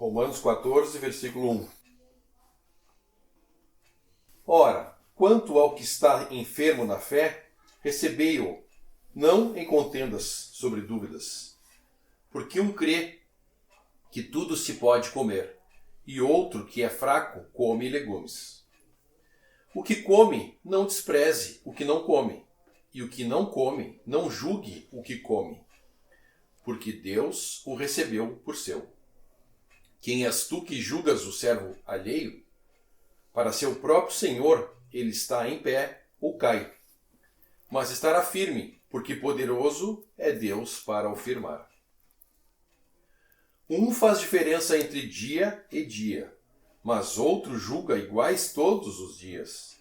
Romanos 14, versículo 1. Ora, quanto ao que está enfermo na fé, recebei-o, não em contendas sobre dúvidas. Porque um crê que tudo se pode comer, e outro que é fraco come legumes. O que come, não despreze o que não come, e o que não come, não julgue o que come, porque Deus o recebeu por seu. Quem és tu que julgas o servo alheio? Para seu próprio Senhor ele está em pé ou cai, mas estará firme, porque poderoso é Deus para o firmar. Um faz diferença entre dia e dia, mas outro julga iguais todos os dias.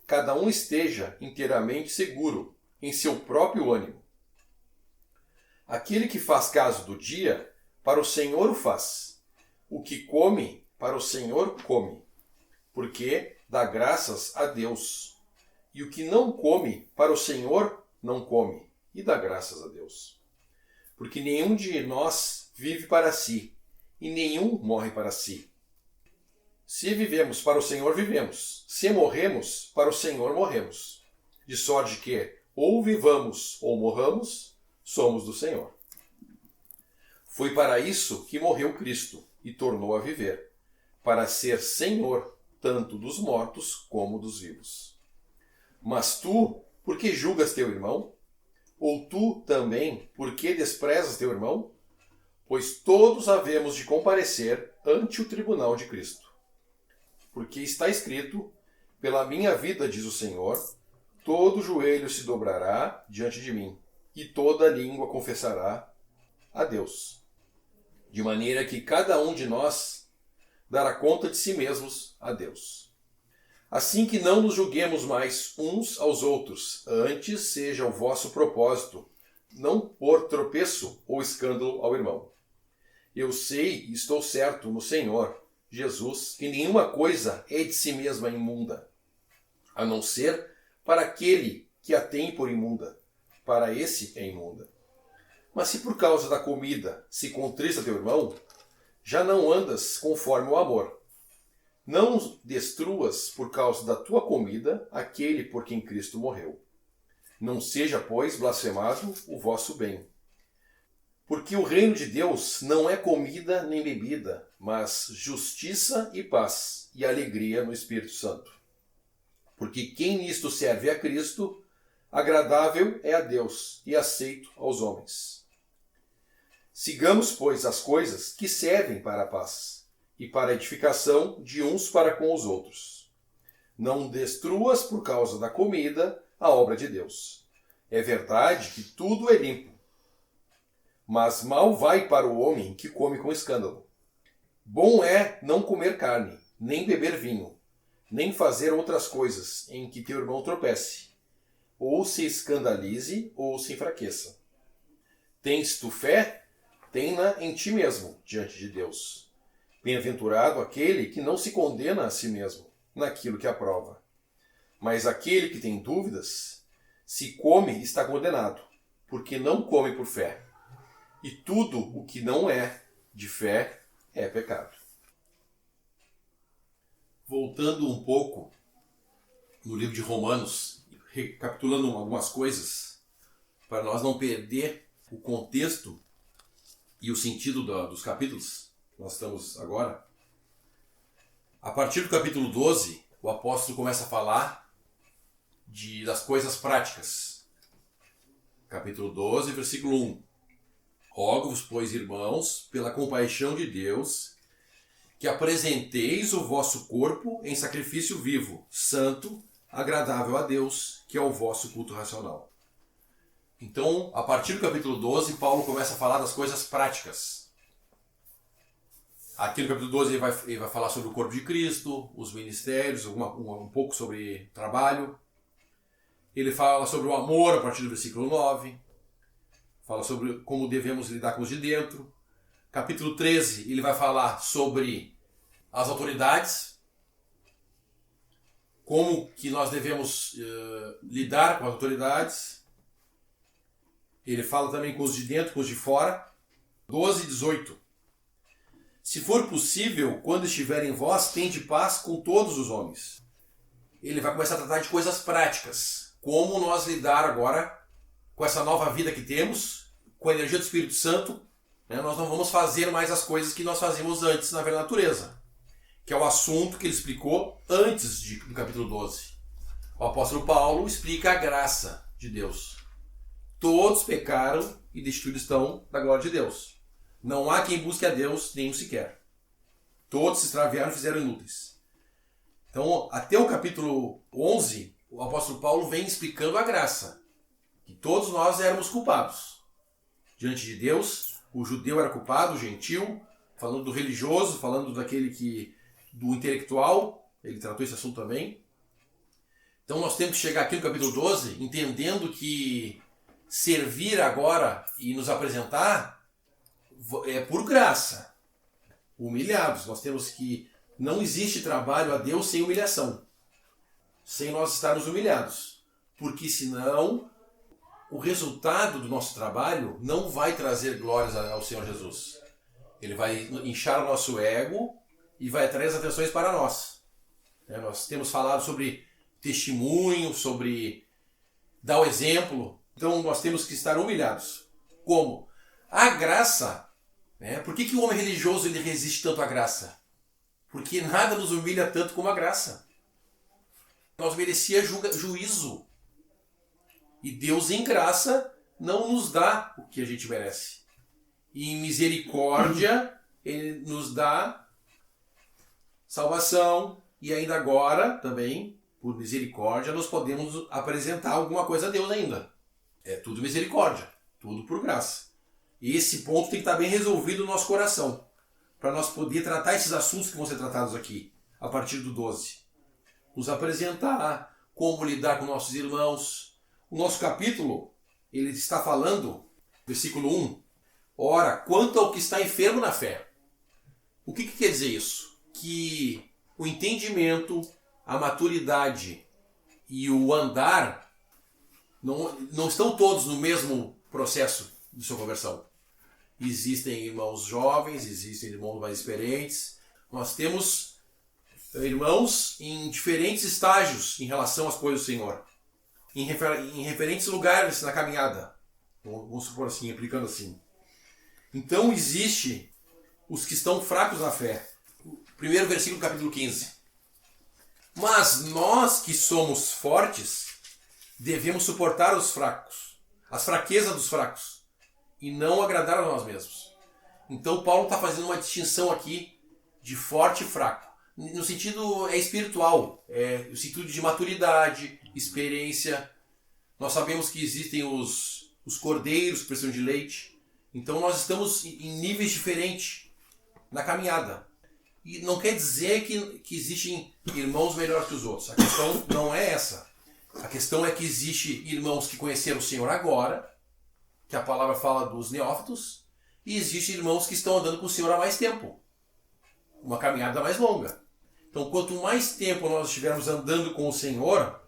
Cada um esteja inteiramente seguro em seu próprio ânimo. Aquele que faz caso do dia, para o Senhor o faz. O que come, para o Senhor come, porque dá graças a Deus. E o que não come, para o Senhor não come, e dá graças a Deus. Porque nenhum de nós vive para si, e nenhum morre para si. Se vivemos, para o Senhor vivemos. Se morremos, para o Senhor morremos. De sorte que, ou vivamos ou morramos, somos do Senhor. Foi para isso que morreu Cristo e tornou a viver, para ser Senhor tanto dos mortos como dos vivos. Mas tu, por que julgas teu irmão? Ou tu também, por que desprezas teu irmão? Pois todos havemos de comparecer ante o tribunal de Cristo. Porque está escrito, pela minha vida, diz o Senhor, todo joelho se dobrará diante de mim, e toda língua confessará a Deus. De maneira que cada um de nós dará conta de si mesmos a Deus. Assim que não nos julguemos mais uns aos outros, antes seja o vosso propósito não pôr tropeço ou escândalo ao irmão. Eu sei e estou certo no Senhor Jesus que nenhuma coisa é de si mesma imunda, a não ser para aquele que a tem por imunda. Para esse é imunda. Mas se por causa da comida se contrista teu irmão, já não andas conforme o amor. Não destruas por causa da tua comida aquele por quem Cristo morreu. Não seja, pois, blasfemado o vosso bem. Porque o reino de Deus não é comida nem bebida, mas justiça e paz e alegria no Espírito Santo. Porque quem nisto serve a Cristo, agradável é a Deus e aceito aos homens. Sigamos, pois, as coisas que servem para a paz e para a edificação de uns para com os outros. Não destruas por causa da comida a obra de Deus. É verdade que tudo é limpo, mas mal vai para o homem que come com escândalo. Bom é não comer carne, nem beber vinho, nem fazer outras coisas em que teu irmão tropece, ou se escandalize, ou se enfraqueça. Tens tu fé? Tem-na em ti mesmo, diante de Deus. Bem-aventurado aquele que não se condena a si mesmo, naquilo que aprova. Mas aquele que tem dúvidas, se come, está condenado, porque não come por fé. E tudo o que não é de fé é pecado. Voltando um pouco no livro de Romanos, recapitulando algumas coisas, para nós não perder o contexto e o sentido dos capítulos que nós estamos agora. A partir do capítulo 12, o apóstolo começa a falar das coisas práticas. Capítulo 12, versículo 1. Rogo-vos, pois, irmãos, pela compaixão de Deus, que apresenteis o vosso corpo em sacrifício vivo, santo, agradável a Deus, que é o vosso culto racional. Então, a partir do capítulo 12, Paulo começa a falar das coisas práticas. Aqui no capítulo 12 ele vai falar sobre o corpo de Cristo, os ministérios, um pouco sobre trabalho. Ele fala sobre o amor a partir do versículo 9. Fala sobre como devemos lidar com os de dentro. Capítulo 13, ele vai falar sobre as autoridades, como que nós devemos lidar com as autoridades. Ele fala também com os de dentro, com os de fora. 12 e 18. Se for possível, quando estiver em vós, tende paz com todos os homens. Ele vai começar a tratar de coisas práticas. Como nós lidar agora com essa nova vida que temos, com a energia do Espírito Santo. Nós não vamos fazer mais as coisas que nós fazíamos antes na velha natureza, que é o assunto que ele explicou antes do capítulo 12. O apóstolo Paulo explica a graça de Deus. Todos pecaram e destituídos estão da glória de Deus. Não há quem busque a Deus, nenhum sequer. Todos se extraviaram e fizeram inúteis. Então, até o capítulo 11, o apóstolo Paulo vem explicando a graça. Que todos nós éramos culpados. Diante de Deus, o judeu era culpado, o gentil, falando do religioso, falando do intelectual, ele tratou esse assunto também. Então nós temos que chegar aqui no capítulo 12, entendendo que servir agora e nos apresentar é por graça. Humilhados. Nós temos que... Não existe trabalho a Deus sem humilhação. Sem nós estarmos humilhados. Porque senão o resultado do nosso trabalho não vai trazer glórias ao Senhor Jesus. Ele vai inchar o nosso ego e vai atrair as atenções para nós. Nós temos falado sobre testemunho, sobre dar o exemplo. Então nós temos que estar humilhados. Como? A graça. Por que o homem religioso ele resiste tanto à graça? Porque nada nos humilha tanto como a graça. Nós merecíamos juízo. E Deus, em graça, não nos dá o que a gente merece. E em misericórdia, Ele nos dá salvação. E ainda agora, também, por misericórdia, nós podemos apresentar alguma coisa a Deus ainda. É tudo misericórdia. Tudo por graça. E esse ponto tem que estar bem resolvido no nosso coração. Para nós poder tratar esses assuntos que vão ser tratados aqui, a partir do 12. Nos apresentar, como lidar com nossos irmãos. O nosso capítulo, ele está falando, versículo 1, ora, quanto ao que está enfermo na fé. O que quer dizer isso? Que o entendimento, a maturidade e o andar não estão todos no mesmo processo de sua conversão. Existem irmãos jovens, existem irmãos mais experientes. Nós temos irmãos em diferentes estágios em relação às coisas do Senhor. Em referentes lugares na caminhada. Vamos supor assim, aplicando assim. Então existe os que estão fracos na fé. Primeiro versículo do capítulo 15. Mas nós que somos fortes, devemos suportar os fracos, as fraquezas dos fracos, e não agradar a nós mesmos. Então Paulo está fazendo uma distinção aqui de forte e fraco. No sentido espiritual, no sentido de maturidade, experiência. Nós sabemos que existem os cordeiros que precisam de leite. Então nós estamos em níveis diferentes na caminhada. E não quer dizer que existem irmãos melhores que os outros. A questão não é essa. A questão é que existem irmãos que conheceram o Senhor agora, que a palavra fala dos neófitos, e existem irmãos que estão andando com o Senhor há mais tempo. Uma caminhada mais longa. Então, quanto mais tempo nós estivermos andando com o Senhor,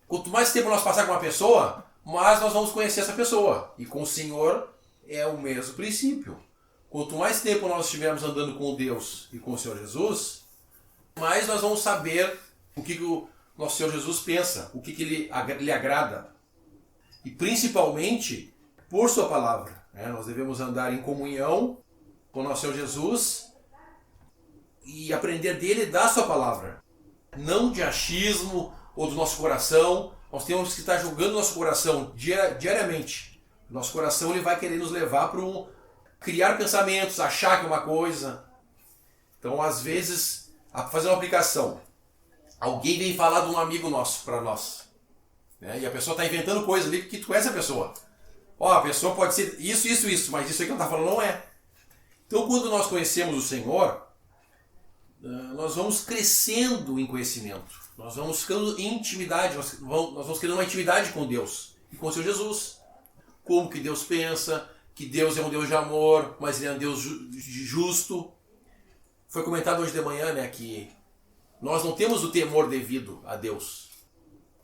quanto mais tempo nós passar com uma pessoa, mais nós vamos conhecer essa pessoa. E com o Senhor é o mesmo princípio. Quanto mais tempo nós estivermos andando com Deus e com o Senhor Jesus, mais nós vamos saber o que o nosso Senhor Jesus pensa, o que lhe agrada. E principalmente por sua palavra. Nós devemos andar em comunhão com o nosso Senhor Jesus e aprender dele da sua palavra. Não de achismo ou do nosso coração. Nós temos que estar julgando o nosso coração diariamente. O nosso coração ele vai querer nos levar para criar pensamentos, achar que é uma coisa. Então, às vezes, fazer uma aplicação. Alguém vem falar de um amigo nosso para nós. E a pessoa está inventando coisa ali porque tu conhece a pessoa. A pessoa pode ser isso, mas isso aí que ela está falando não é. Então, quando nós conhecemos o Senhor, nós vamos crescendo em conhecimento. Nós vamos ficando em intimidade, nós vamos criando uma intimidade com Deus e com o Senhor Jesus. Como que Deus pensa, que Deus é um Deus de amor, mas Ele é um Deus justo. Foi comentado hoje de manhã, que nós não temos o temor devido a Deus,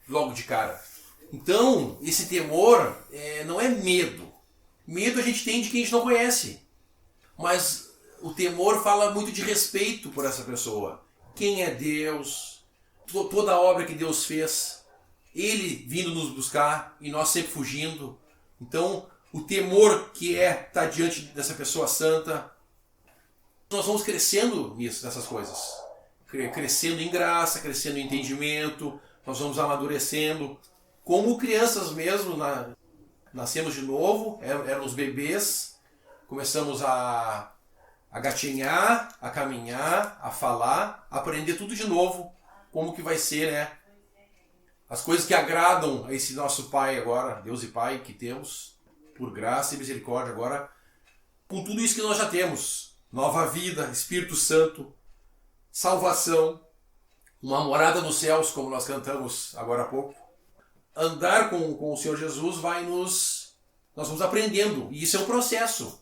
logo de cara. Então, esse temor não é medo. Medo a gente tem de quem a gente não conhece. Mas O temor fala muito de respeito por essa pessoa. Quem é Deus? Toda a obra que Deus fez. Ele vindo nos buscar e nós sempre fugindo. Então, o temor que é estar diante dessa pessoa santa. Nós vamos crescendo nisso, nessas coisas. Crescendo em graça, crescendo em entendimento. Nós vamos amadurecendo. Como crianças mesmo, nascemos de novo, éramos bebês. Começamos a gatinhar, a caminhar, a falar, a aprender tudo de novo. Como que vai ser, né? As coisas que agradam a esse nosso Pai agora, Deus e Pai que temos, por graça e misericórdia agora, com tudo isso que nós já temos. Nova vida, Espírito Santo, salvação, uma morada nos céus, como nós cantamos agora há pouco. Andar com o Senhor Jesus nós vamos aprendendo, e isso é um processo.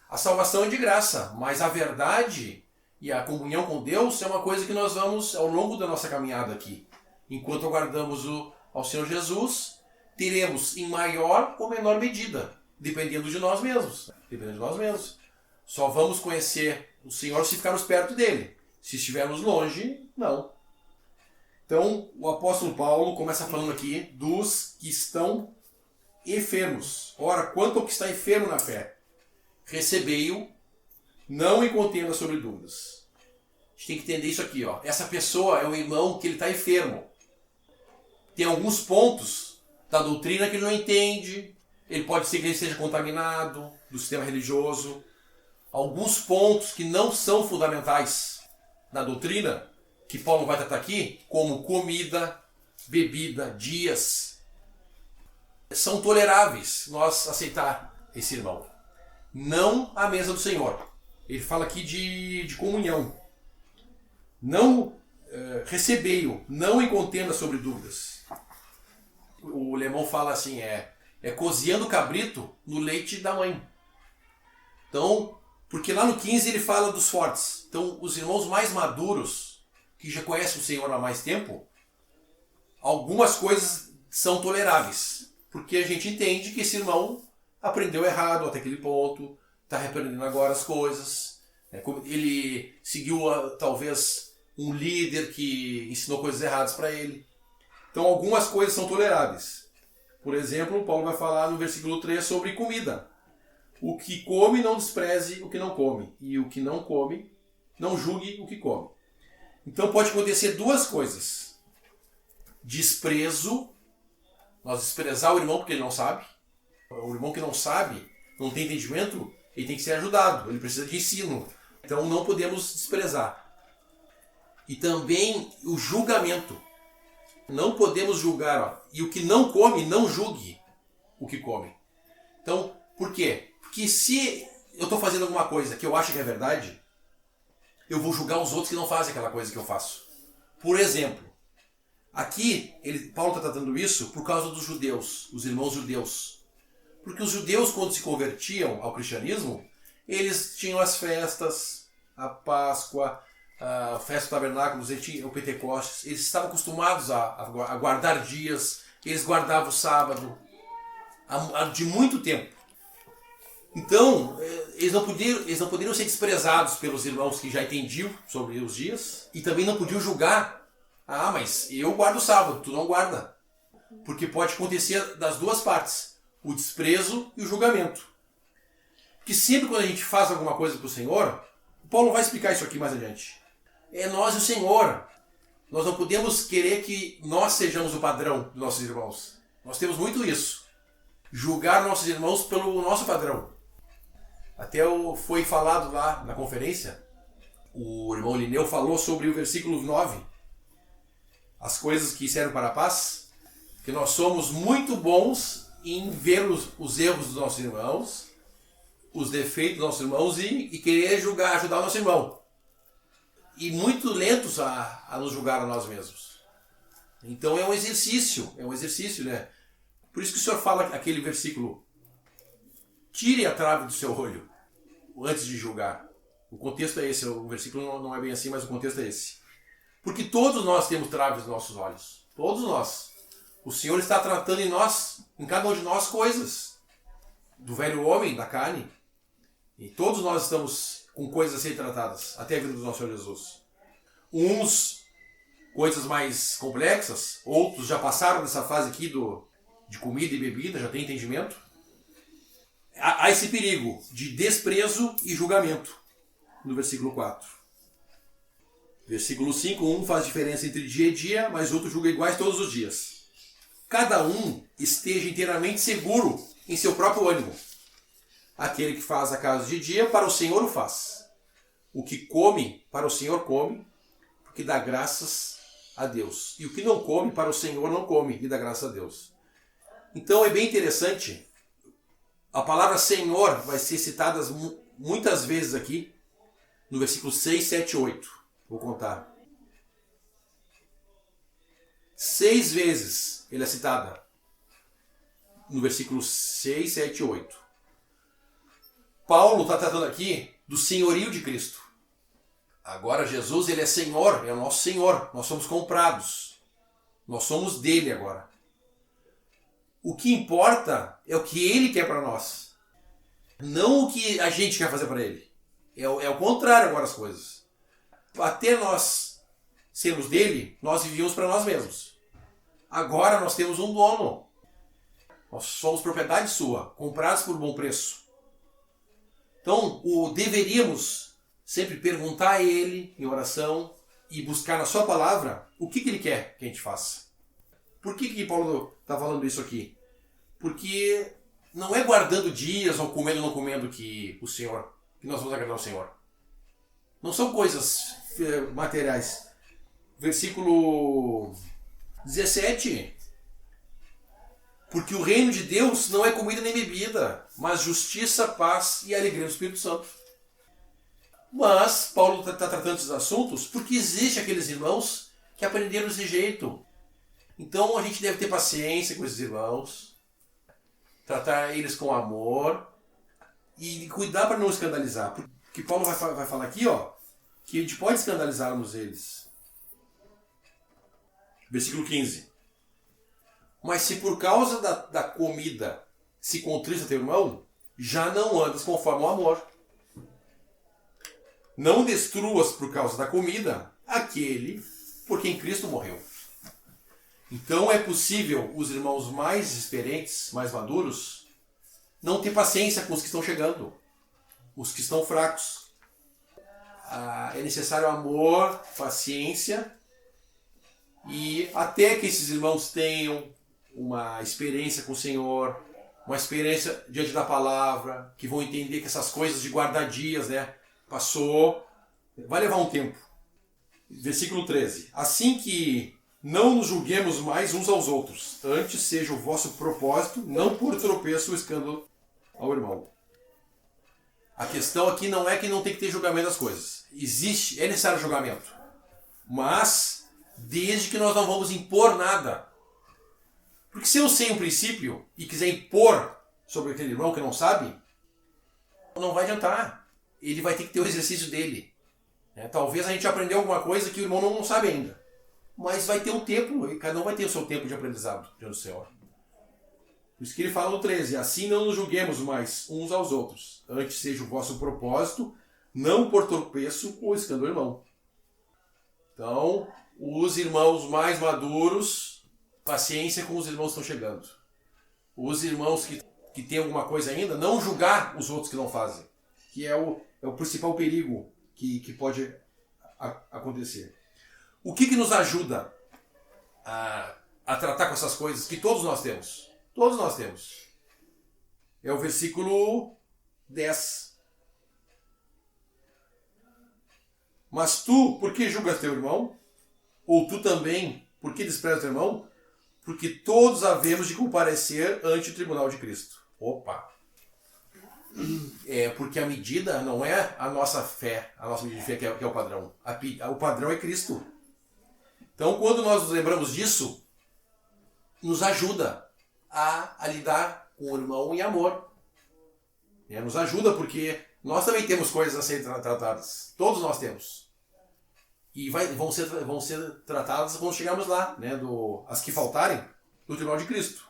A salvação é de graça, mas a verdade e a comunhão com Deus é uma coisa que nós vamos ao longo da nossa caminhada aqui. Enquanto aguardamos ao Senhor Jesus, teremos em maior ou menor medida, dependendo de nós mesmos. Só vamos conhecer o Senhor se ficarmos perto dele. Se estivermos longe, não. Então, o apóstolo Paulo começa falando aqui dos que estão enfermos. Ora, quanto ao que está enfermo na fé, recebei-o, não em contenda sobre dúvidas. A gente tem que entender isso aqui, ó. Essa pessoa é um irmão que ele está enfermo. Tem alguns pontos da doutrina que ele não entende. Ele pode ser que ele esteja contaminado do sistema religioso. Alguns pontos que não são fundamentais na doutrina, que Paulo vai tratar aqui, como comida, bebida, dias, são toleráveis nós aceitar esse irmão. Não à mesa do Senhor. Ele fala aqui de comunhão. Não recebei-o, não em contenda sobre dúvidas. O alemão fala assim, cozinhando cabrito no leite da mãe. Então, porque lá no 15 ele fala dos fortes. Então, os irmãos mais maduros, que já conhecem o Senhor há mais tempo, algumas coisas são toleráveis. Porque a gente entende que esse irmão aprendeu errado até aquele ponto, está reaprendendo agora as coisas. Ele seguiu, talvez, um líder que ensinou coisas erradas para ele. Então, algumas coisas são toleráveis. Por exemplo, Paulo vai falar no versículo 3 sobre comida. O que come, não despreze o que não come. E o que não come, não julgue o que come. Então, pode acontecer duas coisas. Desprezo, nós desprezar o irmão porque ele não sabe. O irmão que não sabe, não tem entendimento, ele tem que ser ajudado, ele precisa de ensino. Então não podemos desprezar. E também o julgamento. Não podemos julgar. Ó. E o que não come, não julgue o que come. Então, por quê? Porque se eu estou fazendo alguma coisa que eu acho que é verdade, eu vou julgar os outros que não fazem aquela coisa que eu faço. Por exemplo, aqui Paulo está tratando isso por causa dos judeus, os irmãos judeus. Porque os judeus, quando se convertiam ao cristianismo, eles tinham as festas, a Páscoa, a festa do tabernáculo, o Pentecostes. Eles estavam acostumados a guardar dias, eles guardavam o sábado, de muito tempo. Então, eles não poderiam ser desprezados pelos irmãos que já entendiam sobre os dias, e também não podiam julgar. Ah, mas eu guardo o sábado, tu não guarda. Porque pode acontecer das duas partes. O desprezo e o julgamento. Que sempre quando a gente faz alguma coisa para o Senhor, o Paulo vai explicar isso aqui mais adiante. É nós e o Senhor. Nós não podemos querer que nós sejamos o padrão dos nossos irmãos. Nós temos muito isso. Julgar nossos irmãos pelo nosso padrão. Até foi falado lá na conferência, o irmão Lineu falou sobre o versículo 9. As coisas que servem para a paz. Que nós somos muito bons em ver os erros dos nossos irmãos, os defeitos dos nossos irmãos e querer ajudar o nosso irmão. E muito lentos a nos julgar a nós mesmos. Então é um exercício, né? Por isso que o Senhor fala aquele versículo, tire a trave do seu olho antes de julgar. O contexto é esse, o versículo não é bem assim, mas o contexto é esse. Porque todos nós temos traves nos nossos olhos. Todos nós. O Senhor está tratando em cada um de nós coisas. Do velho homem, da carne. E todos nós estamos com coisas a serem tratadas, até a vida do nosso Senhor Jesus. Uns, coisas mais complexas, outros já passaram dessa fase aqui de comida e bebida, já tem entendimento. Há esse perigo de desprezo e julgamento, no versículo 4. Versículo 5, um faz diferença entre dia e dia, mas outro julga iguais todos os dias. Cada um esteja inteiramente seguro em seu próprio ânimo. Aquele que faz acaso de dia, para o Senhor o faz. O que come, para o Senhor come, porque dá graças a Deus. E o que não come, para o Senhor não come, e dá graças a Deus. Então é bem interessante. A palavra Senhor vai ser citada muitas vezes aqui, no versículo 6, 7 e 8. Vou contar. 6 vezes ele é citada. No versículo 6, 7 e 8. Paulo está tratando aqui do senhorio de Cristo. Agora Jesus, ele é Senhor, é o nosso Senhor. Nós somos comprados. Nós somos dele agora. O que importa é o que ele quer para nós. Não o que a gente quer fazer para ele. É o contrário agora as coisas. Até nós sermos dele, nós vivíamos para nós mesmos. Agora nós temos um dono. Nós somos propriedade sua, comprados por bom preço. Então, deveríamos sempre perguntar a ele em oração e buscar na sua palavra o que ele quer que a gente faça. Por que Paulo está falando isso aqui? Porque não é guardando dias ou comendo ou não comendo que nós vamos agradar ao Senhor. Não são coisas materiais. Versículo 17. Porque o reino de Deus não é comida nem bebida, mas justiça, paz e alegria do Espírito Santo. Mas Paulo está tratando esses assuntos porque existem aqueles irmãos que aprenderam desse jeito. Então a gente deve ter paciência com esses irmãos, tratar eles com amor e cuidar para não escandalizar. Porque Paulo vai falar aqui, que a gente pode escandalizarmos eles. Versículo 15. Mas se por causa da comida se contrista teu irmão, já não andas conforme o amor. Não destruas por causa da comida aquele por quem Cristo morreu. Então é possível os irmãos mais experientes, mais maduros, não ter paciência com os que estão chegando, os que estão fracos. É necessário amor, paciência, e até que esses irmãos tenham uma experiência com o Senhor, uma experiência diante da palavra, que vão entender que essas coisas de guardar dias, passou, vai levar um tempo. Versículo 13. Assim que não nos julguemos mais uns aos outros, antes seja o vosso propósito não por tropeço ou escândalo ao irmão. A questão aqui não é que não tem que ter julgamento das coisas. É necessário julgamento. Mas, desde que nós não vamos impor nada. Porque se eu sei um princípio e quiser impor sobre aquele irmão que não sabe, não vai adiantar. Ele vai ter que ter o exercício dele. Talvez a gente aprendeu alguma coisa que o irmão não sabe ainda. Mas vai ter um tempo, e cada um vai ter o seu tempo de aprendizado diante do Senhor. Por isso que ele fala no 13, assim não nos julguemos mais uns aos outros, antes seja o vosso propósito, não por tropeço ou escândalo do irmão. Então, os irmãos mais maduros, paciência com os irmãos que estão chegando. Os irmãos que têm alguma coisa ainda, não julgar os outros que não fazem, que é o principal perigo que pode acontecer. O que nos ajuda a tratar com essas coisas que todos nós temos? Todos nós temos. É o versículo 10. Mas tu, por que julgas teu irmão? Ou tu também, por que desprezas teu irmão? Porque todos havemos de comparecer ante o tribunal de Cristo. Opa! Porque a medida não é a nossa fé, a nossa medida de fé que é o padrão. O padrão é Cristo. Então, quando nós nos lembramos disso, nos ajuda a lidar com o irmão em amor. Nos ajuda porque nós também temos coisas a serem tratadas. Todos nós temos. E vão ser tratadas quando chegarmos lá, as que faltarem, do Tribunal de Cristo.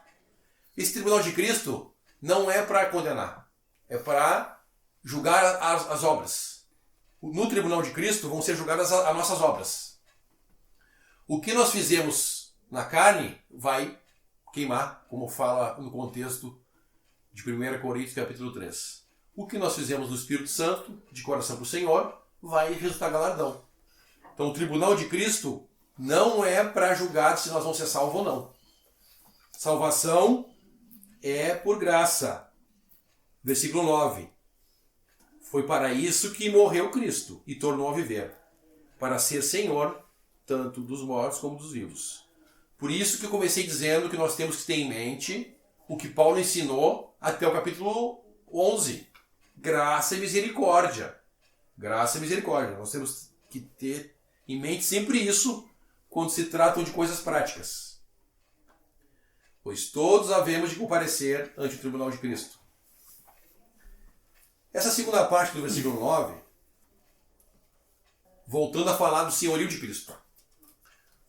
Esse Tribunal de Cristo não é para condenar, é para julgar as obras. no tribunal de Cristo vão ser julgadas as nossas obras. O que nós fizemos na carne vai queimar, como fala no contexto de 1 Coríntios capítulo 3. O que nós fizemos no Espírito Santo, de coração para o Senhor, vai resultar galardão. Então o tribunal de Cristo não é para julgar se nós vamos ser salvos ou não. Salvação é por graça. Versículo 9. Foi para isso que morreu Cristo e tornou a viver, para ser Senhor tanto dos mortos como dos vivos. Por isso que eu comecei dizendo que nós temos que ter em mente o que Paulo ensinou até o capítulo 11. Graça e misericórdia. Graça e misericórdia. Nós temos que ter em mente sempre isso quando se tratam de coisas práticas. Pois todos havemos de comparecer ante o tribunal de Cristo. Essa segunda parte do versículo 9, voltando a falar do senhorio de Cristo.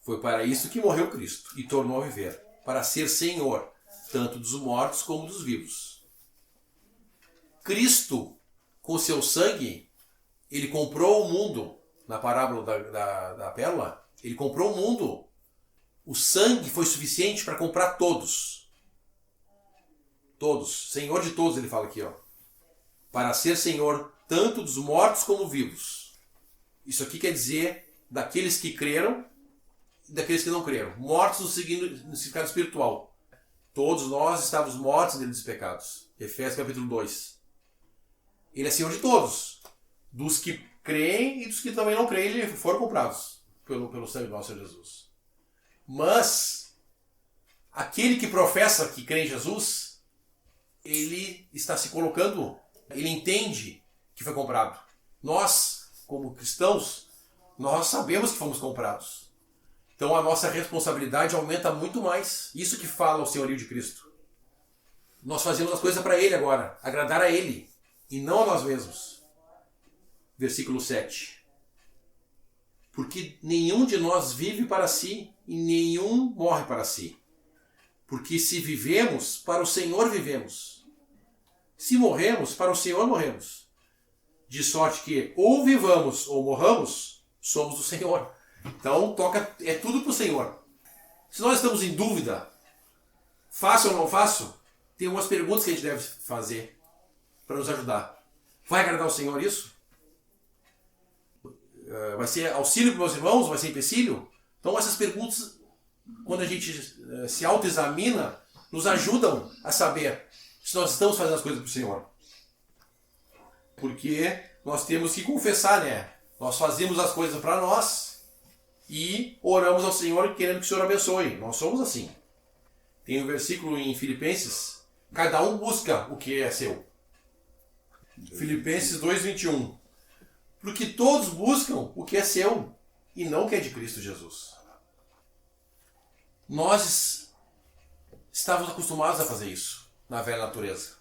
Foi para isso que morreu Cristo e tornou a viver, para ser Senhor, tanto dos mortos como dos vivos. Cristo, com seu sangue, ele comprou o mundo. Na parábola da pérola, ele comprou o mundo. O sangue foi suficiente para comprar todos. Todos. Senhor de todos, ele fala aqui, ó. Para ser Senhor tanto dos mortos como vivos. Isso aqui quer dizer daqueles que creram e daqueles que não creram. Mortos no significado espiritual. Todos nós estávamos mortos dentro dos pecados. Efésios capítulo 2. Ele é Senhor de todos. Dos que creem e dos que também não creem, eles foram comprados pelo sangue do nosso Senhor Jesus. Mas aquele que professa que crê em Jesus, ele está se colocando, ele entende que foi comprado. Nós, como cristãos, nós sabemos que fomos comprados. Então a nossa responsabilidade aumenta muito mais. Isso que fala o senhorio de Cristo. Nós fazemos as coisas para Ele agora, agradar a Ele, e não a nós mesmos. Versículo 7. Porque nenhum de nós vive para si e nenhum morre para si. Porque se vivemos, para o Senhor vivemos. Se morremos, para o Senhor morremos. De sorte que ou vivamos ou morramos, somos do Senhor. Então é tudo para o Senhor. Se nós estamos em dúvida, faço ou não faço, tem umas perguntas que a gente deve fazer para nos ajudar. Vai agradar ao Senhor isso? Vai ser auxílio para meus irmãos? Vai ser empecilho? Então essas perguntas, quando a gente se autoexamina, nos ajudam a saber se nós estamos fazendo as coisas para o Senhor. Porque nós temos que confessar, né? Nós fazemos as coisas para nós e oramos ao Senhor querendo que o Senhor abençoe. Nós somos assim. Tem um versículo em Filipenses, cada um busca o que é seu. Filipenses 2:21. Porque todos buscam o que é seu e não o que é de Cristo Jesus. Nós estávamos acostumados a fazer isso na velha natureza.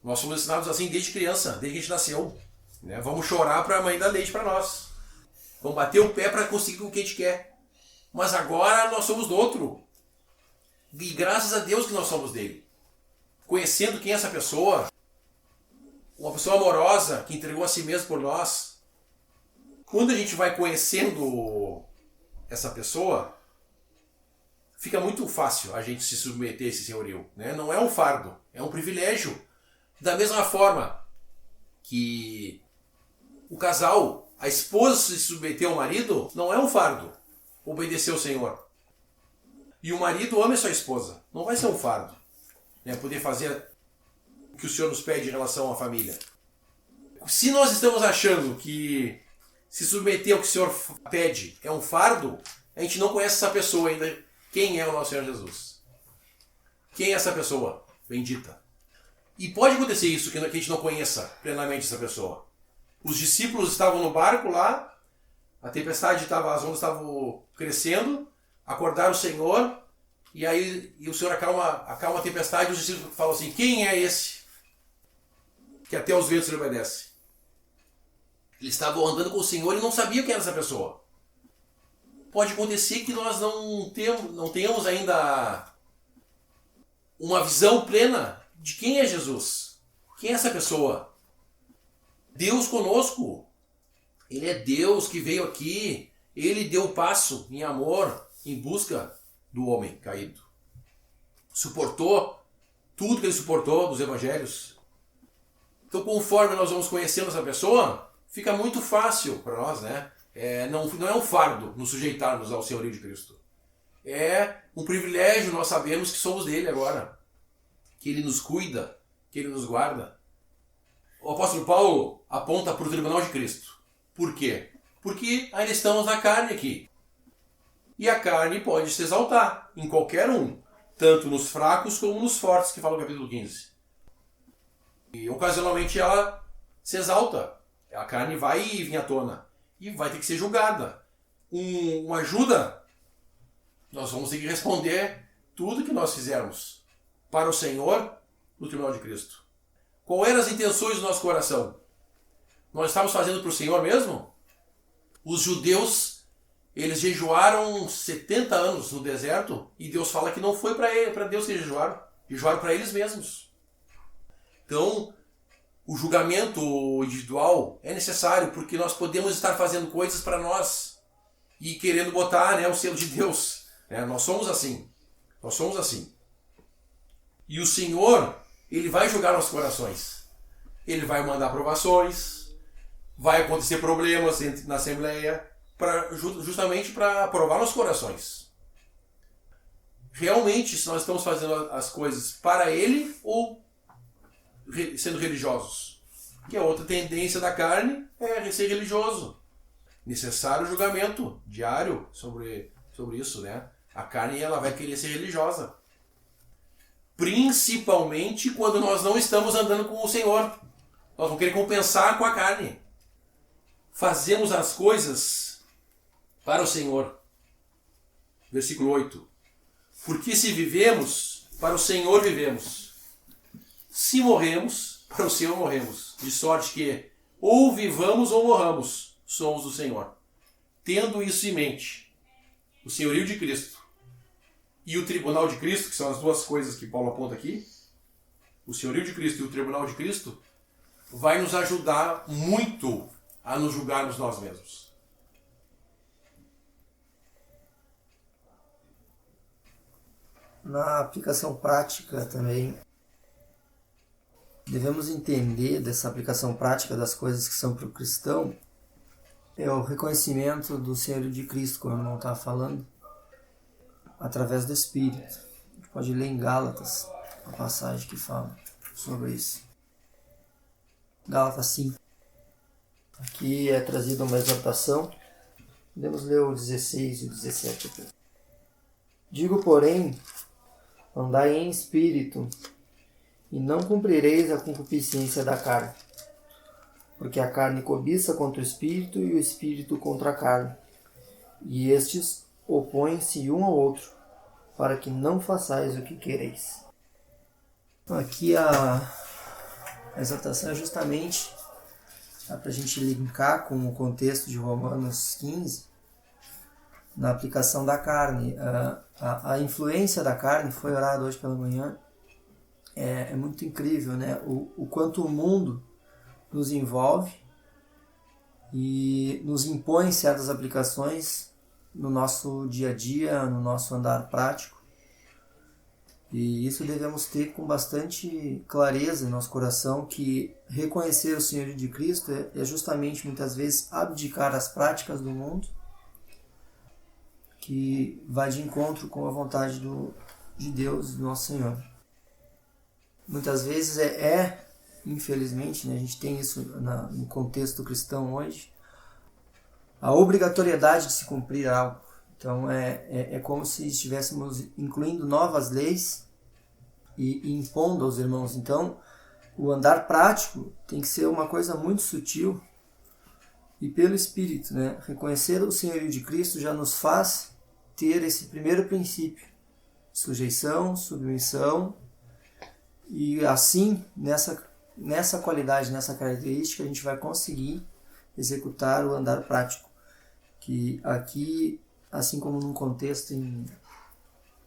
Nós fomos ensinados assim desde criança, desde que a gente nasceu. Né? Vamos chorar para a mãe dar leite para nós. Vamos bater o pé para conseguir o que a gente quer. Mas agora nós somos do outro. E graças a Deus que nós somos dele. Conhecendo quem é essa pessoa, uma pessoa amorosa que entregou a si mesmo por nós. Quando a gente vai conhecendo essa pessoa, fica muito fácil a gente se submeter a esse senhorio. Né? Não é um fardo, é um privilégio. Da mesma forma que o casal, a esposa se submeter ao marido, não é um fardo obedecer ao Senhor. E o marido ama a sua esposa, não vai ser um fardo. Né? Poder fazer o que o Senhor nos pede em relação à família. Se nós estamos achando que se submeter ao que o Senhor pede é um fardo, a gente não conhece essa pessoa ainda. Quem é o nosso Senhor Jesus? Quem é essa pessoa bendita? E pode acontecer isso, que a gente não conheça plenamente essa pessoa. Os discípulos estavam no barco lá, a tempestade estava, as ondas estavam crescendo, acordaram o Senhor, e o Senhor acalma a tempestade, e os discípulos falam assim, quem é esse que até os ventos lhe obedecem? Eles estavam andando com o Senhor e não sabiam quem era essa pessoa. Pode acontecer que nós não tenhamos ainda uma visão plena de quem é Jesus. Quem é essa pessoa? Deus conosco. Ele é Deus que veio aqui. Ele deu o passo em amor, em busca do homem caído. Suportou tudo que ele suportou dos evangelhos. Então, conforme nós vamos conhecendo essa pessoa, fica muito fácil para nós, né? Não é um fardo nos sujeitarmos ao senhorio de Cristo. É um privilégio nós sabermos que somos dele agora. Que ele nos cuida, que ele nos guarda. O apóstolo Paulo aponta para o tribunal de Cristo. Por quê? Porque ainda estamos na carne aqui. E a carne pode se exaltar em qualquer um, tanto nos fracos como nos fortes, que fala o capítulo 15. E ocasionalmente ela se exalta. A carne vai vir à tona e vai ter que ser julgada. Uma ajuda, nós vamos ter que responder tudo que nós fizermos para o Senhor no tribunal de Cristo. Qual eram as intenções do nosso coração? Nós estávamos fazendo para o Senhor mesmo? Os judeus, eles jejuaram 70 anos no deserto e Deus fala que não foi para Deus que jejuaram. Jejuaram para eles mesmos. Então, o julgamento individual é necessário porque nós podemos estar fazendo coisas para nós e querendo botar, né, o selo de Deus. Nós somos assim. Nós somos assim. E o Senhor, ele vai julgar nossos corações. Ele vai mandar provações, vai acontecer problemas na Assembleia, justamente para provar nossos corações. Realmente, se nós estamos fazendo as coisas para Ele ou sendo religiosos. Que a outra tendência da carne é ser religioso. Necessário julgamento diário sobre isso, né? A carne, ela vai querer ser religiosa. Principalmente quando nós não estamos andando com o Senhor. Nós vamos querer compensar com a carne. Fazemos as coisas para o Senhor. Versículo 8. Porque se vivemos, para o Senhor vivemos. Se morremos, para o Senhor morremos. De sorte que, ou vivamos ou morramos, somos do Senhor. Tendo isso em mente, o senhorio de Cristo e o tribunal de Cristo, que são as duas coisas que Paulo aponta aqui, o senhorio de Cristo e o tribunal de Cristo, vai nos ajudar muito a nos julgarmos nós mesmos. Na aplicação prática também, devemos entender dessa aplicação prática das coisas que são para o cristão, é o reconhecimento do senhorio de Cristo, como o irmão estava falando, através do Espírito. A gente pode ler em Gálatas a passagem que fala sobre isso. Gálatas 5. Aqui é trazida uma exortação. Podemos ler o 16 e o 17 aqui. Digo, porém, andai em espírito, e não cumprireis a concupiscência da carne. Porque a carne cobiça contra o espírito, e o espírito contra a carne. E estes opõem-se um ao outro, para que não façais o que quereis. Aqui a exortação é justamente para a gente linkar com o contexto de Romanos 15, na aplicação da carne. A influência da carne, foi orado hoje pela manhã, é muito incrível, né? O quanto o mundo nos envolve e nos impõe certas aplicações no nosso dia a dia, no nosso andar prático. E isso devemos ter com bastante clareza em nosso coração, que reconhecer o senhorio de Cristo é justamente, muitas vezes, abdicar as práticas do mundo, que vai de encontro com a vontade de Deus, do nosso Senhor. Muitas vezes infelizmente, né, a gente tem isso no contexto cristão hoje, a obrigatoriedade de se cumprir algo. Então é como se estivéssemos incluindo novas leis e impondo aos irmãos. Então o andar prático tem que ser uma coisa muito sutil e pelo Espírito, né? Reconhecer o senhorio de Cristo já nos faz ter esse primeiro princípio: sujeição, submissão, e assim, nessa qualidade, nessa característica, a gente vai conseguir executar o andar prático. Que aqui, assim como num contexto em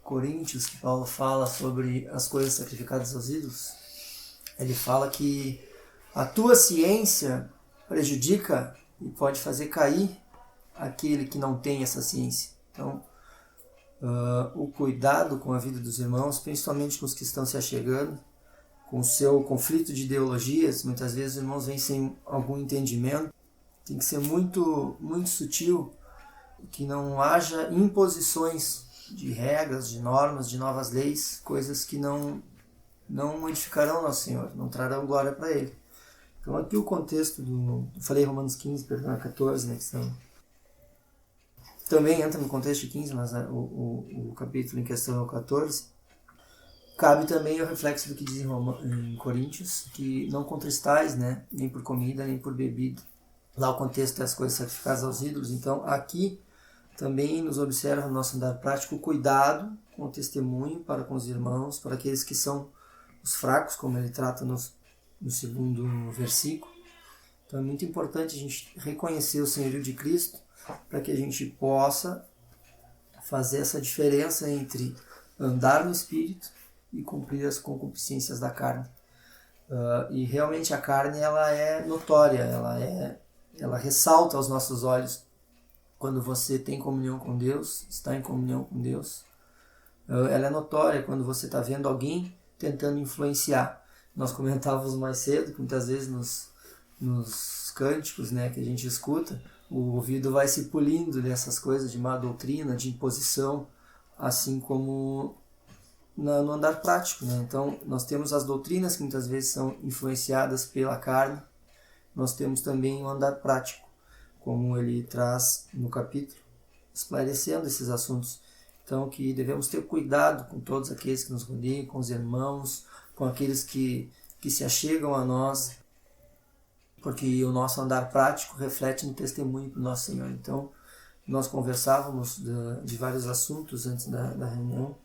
Coríntios, que Paulo fala sobre as coisas sacrificadas aos ídolos, ele fala que a tua ciência prejudica e pode fazer cair aquele que não tem essa ciência. Então, o cuidado com a vida dos irmãos, principalmente com os que estão se achegando, com o seu conflito de ideologias, muitas vezes os irmãos vêm sem algum entendimento, tem que ser muito, muito sutil, que não haja imposições de regras, de normas, de novas leis, coisas que não edificarão nosso Senhor, não trarão glória para Ele. Então aqui o contexto eu falei Romanos 15, perdão, 14, né, que são, também entra no contexto de 15, mas o capítulo em questão é o 14. Cabe também o reflexo do que diz em Coríntios, que não contristais, né, nem por comida, nem por bebida. Lá o contexto das coisas sacrificadas aos ídolos. Então aqui também nos observa no nosso andar prático o cuidado com o testemunho para com os irmãos, para aqueles que são os fracos, como ele trata no segundo versículo. Então é muito importante a gente reconhecer o senhorio de Cristo para que a gente possa fazer essa diferença entre andar no Espírito e cumprir as concupiscências da carne. E realmente a carne ela é notória, ela ressalta aos nossos olhos quando você tem comunhão com Deus, está em comunhão com Deus. Ela é notória quando você está vendo alguém tentando influenciar. Nós comentávamos mais cedo que muitas vezes nos cânticos, né, que a gente escuta, o ouvido vai se polindo dessas coisas de má doutrina, de imposição, assim como no andar prático, né? Então nós temos as doutrinas que muitas vezes são influenciadas pela carne, nós temos também o andar prático, como ele traz no capítulo, esclarecendo esses assuntos. Então que devemos ter cuidado com todos aqueles que nos rodeiam, com os irmãos, com aqueles que se achegam a nós, porque o nosso andar prático reflete no testemunho do nosso Senhor. Então nós conversávamos de vários assuntos antes da reunião,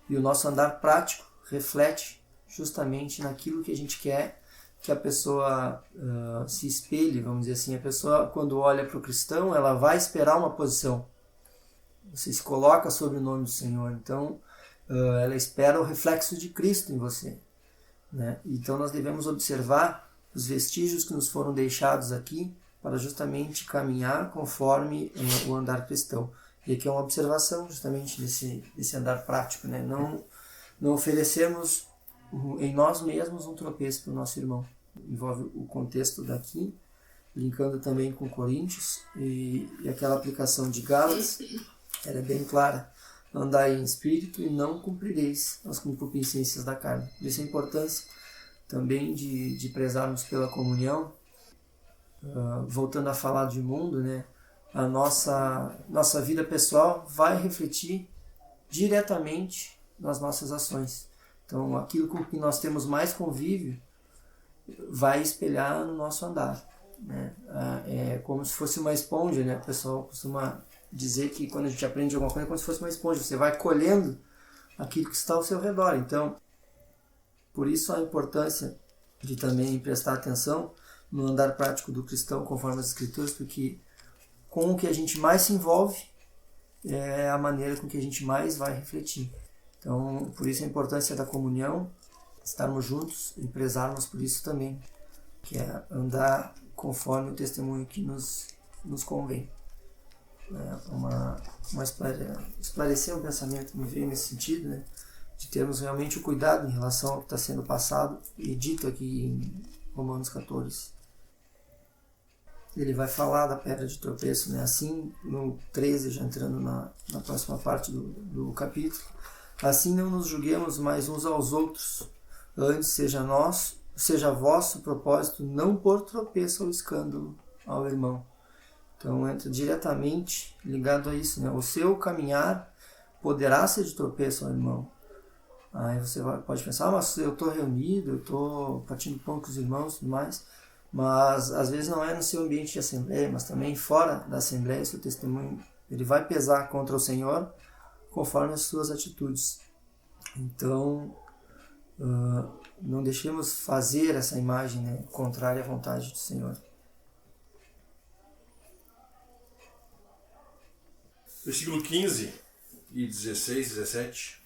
e o nosso andar prático reflete justamente naquilo que a gente quer que a pessoa se espelhe, vamos dizer assim. A pessoa, quando olha para o cristão, ela vai esperar uma posição. Você se coloca sobre o nome do Senhor, então ela espera o reflexo de Cristo em você, né? Então nós devemos observar os vestígios que nos foram deixados aqui para justamente caminhar conforme o andar cristão. E aqui é uma observação justamente desse andar prático, né? Não oferecermos em nós mesmos um tropeço para o nosso irmão. Envolve o contexto daqui, linkando também com Coríntios, e aquela aplicação de Gálatas, ela é bem clara. Andai em espírito e não cumprireis as concupiscências da carne. Por isso a importância também de prezarmos pela comunhão. Voltando a falar de mundo, né? A nossa vida pessoal vai refletir diretamente nas nossas ações. Então, aquilo com que nós temos mais convívio vai espelhar no nosso andar, né? É como se fosse uma esponja, né? O pessoal costuma dizer que quando a gente aprende alguma coisa é como se fosse uma esponja. Você vai colhendo aquilo que está ao seu redor. Então, por isso a importância de também prestar atenção no andar prático do cristão conforme as Escrituras, porque com o que a gente mais se envolve é a maneira com que a gente mais vai refletir. Então, por isso a importância da comunhão, estarmos juntos e prezarmos por isso também, que é andar conforme o testemunho que nos convém. Esclarecer um pensamento que me veio nesse sentido, né, de termos realmente o cuidado em relação ao que está sendo passado e dito aqui em Romanos 14. Ele vai falar da pedra de tropeço, né? Assim, no 13, já entrando na próxima parte do capítulo. Assim não nos julguemos mais uns aos outros, antes seja vosso propósito não pôr tropeço ou escândalo ao irmão. Então entra diretamente ligado a isso, né? O seu caminhar poderá ser de tropeço ao irmão. Aí você pode pensar, mas eu estou reunido, eu estou partindo pão com os irmãos e tudo mais. Mas às vezes não é no seu ambiente de assembleia, mas também fora da assembleia, o seu testemunho ele vai pesar contra o Senhor conforme as suas atitudes. Então, não deixemos fazer essa imagem, né, contrária à vontade do Senhor. Versículo 15 e 16, 17.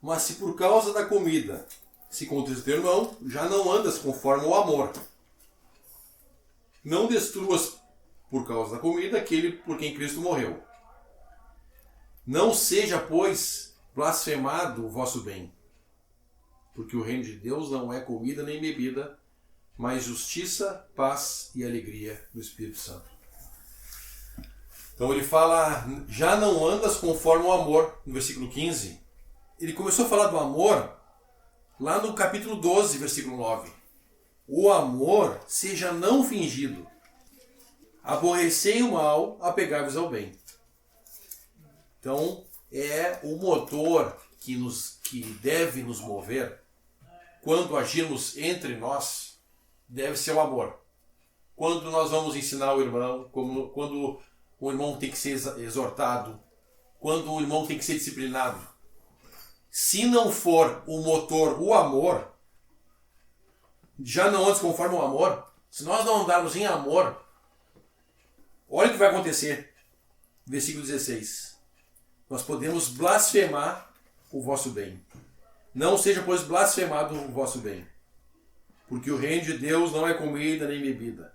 Mas se por causa da comida se contra o teu irmão, já não andas conforme o amor. Não destruas por causa da comida aquele por quem Cristo morreu. Não seja, pois, blasfemado o vosso bem, porque o reino de Deus não é comida nem bebida, mas justiça, paz e alegria no Espírito Santo. Então ele fala, já não andas conforme o amor, no versículo 15. Ele começou a falar do amor lá no capítulo 12, versículo 9. O amor seja não fingido. Aborrecei o mal, apegai-vos ao bem. Então, é o motor que deve nos mover quando agirmos entre nós, deve ser o amor. Quando nós vamos ensinar o irmão, quando o irmão tem que ser exortado, quando o irmão tem que ser disciplinado. Se não for o motor, o amor, já não andes conforme o amor, se nós não andarmos em amor, olha o que vai acontecer. Versículo 16. Nós podemos blasfemar o vosso bem. Não seja, pois, blasfemado o vosso bem, porque o reino de Deus não é comida nem bebida.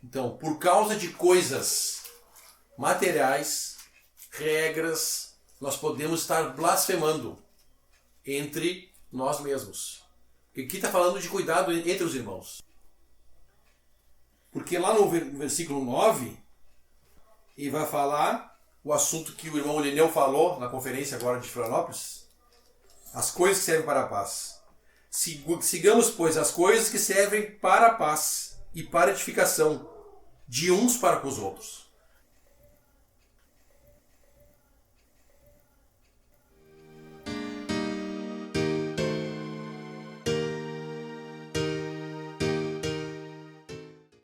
Então, por causa de coisas materiais, regras, nós podemos estar blasfemando entre nós mesmos. Porque aqui está falando de cuidado entre os irmãos. Porque lá no versículo 9, ele vai falar o assunto que o irmão Lineu falou na conferência agora de Florianópolis, as coisas que servem para a paz. Sigamos, pois, as coisas que servem para a paz e para a edificação de uns para com os outros.